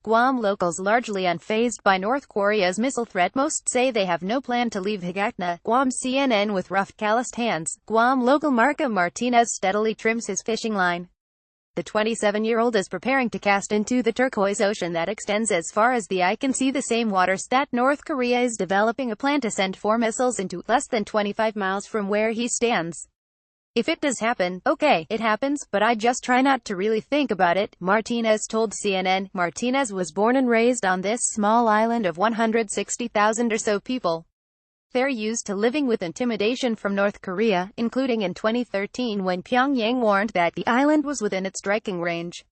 Guam locals largely unfazed by North Korea's missile threat. Most say they have no plan to leave Higakna, Guam. CNN with rough calloused hands. Guam local Marco Martinez steadily trims his fishing line. The 27-year-old is preparing to cast into the turquoise ocean that extends as far as the eye can see, the same waters that North Korea is developing a plan to send 4 missiles into, less than 25 miles from where he stands. If it does happen, okay, it happens, but I just try not to really think about it, Martinez told CNN. Martinez was born and raised on this small island of 160,000 or so people. They're used to living with intimidation from North Korea, including in 2013 when Pyongyang warned that the island was within its striking range.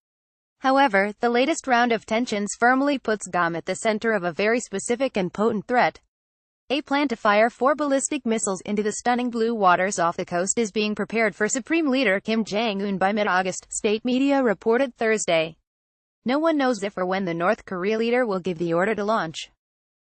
However, the latest round of tensions firmly puts Guam at the center of a very specific and potent threat. A plan to fire 4 ballistic missiles into the stunning blue waters off the coast is being prepared for Supreme Leader Kim Jong-un by mid-August, state media reported Thursday. No one knows if or when the North Korea leader will give the order to launch.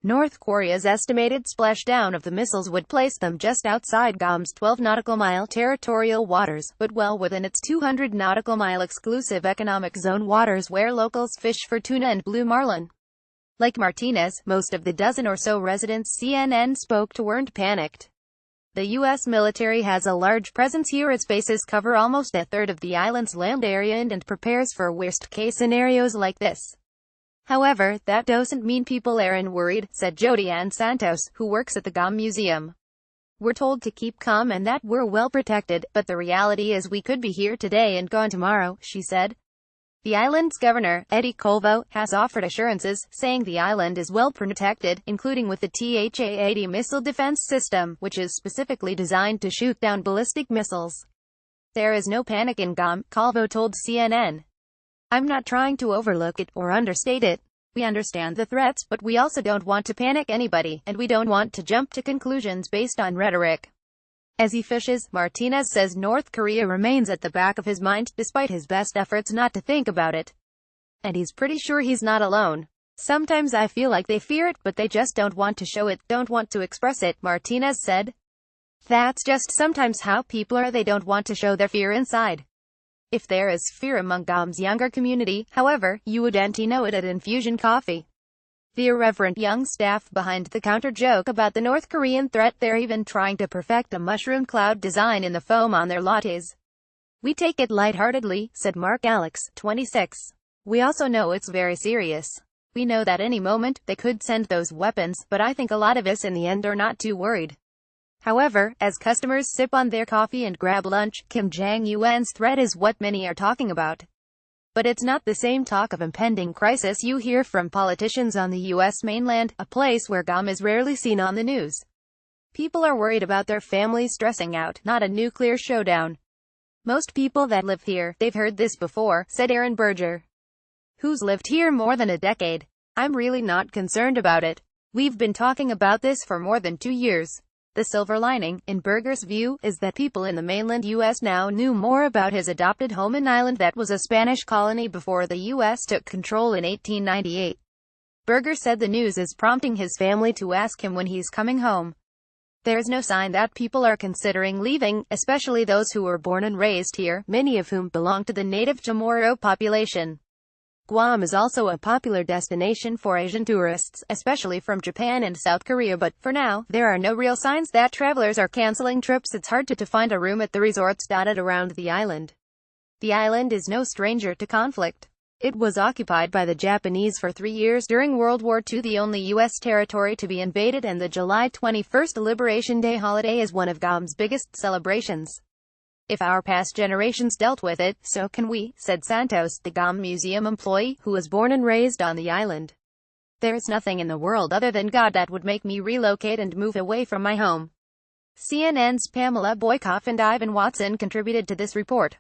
North Korea's estimated splashdown of the missiles would place them just outside Guam's 12 nautical mile territorial waters, but well within its 200 nautical mile exclusive economic zone waters where locals fish for tuna and blue marlin. Like Martinez, most of the dozen or so residents CNN spoke to weren't panicked. The U.S. military has a large presence here. Its bases cover almost a third of the island's land area and prepares for worst-case scenarios like this. However, that doesn't mean people aren't worried, said Jodianne Santos, who works at the Guam Museum. We're told to keep calm and that we're well protected, but the reality is we could be here today and gone tomorrow, she said. The island's governor, Eddie Colvo, has offered assurances, saying the island is well protected, including with the THA-80 missile defense system, which is specifically designed to shoot down ballistic missiles. There is no panic in Guam, Colvo told CNN. I'm not trying to overlook it or understate it. We understand the threats, but we also don't want to panic anybody, and we don't want to jump to conclusions based on rhetoric. As he fishes, Martinez says North Korea remains at the back of his mind, despite his best efforts not to think about it. And he's pretty sure he's not alone. Sometimes I feel like they fear it, but they just don't want to show it, don't want to express it, Martinez said. That's just sometimes how people are. They don't want to show their fear inside. If there is fear among Guam's younger community, however, you wouldn't know it at Infusion Coffee. The irreverent young staff behind the counter joke about the North Korean threat. They're even trying to perfect a mushroom cloud design in the foam on their lattes. We take it lightheartedly, said Mark Alex, 26. We also know it's very serious. We know that any moment, they could send those weapons, but I think a lot of us in the end are not too worried. However, as customers sip on their coffee and grab lunch, Kim Jong-un's threat is what many are talking about. But it's not the same talk of impending crisis you hear from politicians on the U.S. mainland, a place where Guam is rarely seen on the news. People are worried about their families stressing out, not a nuclear showdown. Most people that live here, they've heard this before, said Aaron Berger, who's lived here more than a decade. I'm really not concerned about it. We've been talking about this for more than 2 years. The silver lining, in Berger's view, is that people in the mainland U.S. now knew more about his adopted home, an island that was a Spanish colony before the U.S. took control in 1898. Berger said the news is prompting his family to ask him when he's coming home. There's no sign that people are considering leaving, especially those who were born and raised here, many of whom belong to the native Chamorro population. Guam is also a popular destination for Asian tourists, especially from Japan and South Korea, but, for now, there are no real signs that travelers are canceling trips. It's hard to find a room at the resorts dotted around the island. The island is no stranger to conflict. It was occupied by the Japanese for 3 years during World War II, the only U.S. territory to be invaded, and the July 21st Liberation Day holiday is one of Guam's biggest celebrations. If our past generations dealt with it, so can we, said Santos, the Guam Museum employee, who was born and raised on the island. There's nothing in the world other than God that would make me relocate and move away from my home. CNN's Pamela Boykoff and Ivan Watson contributed to this report.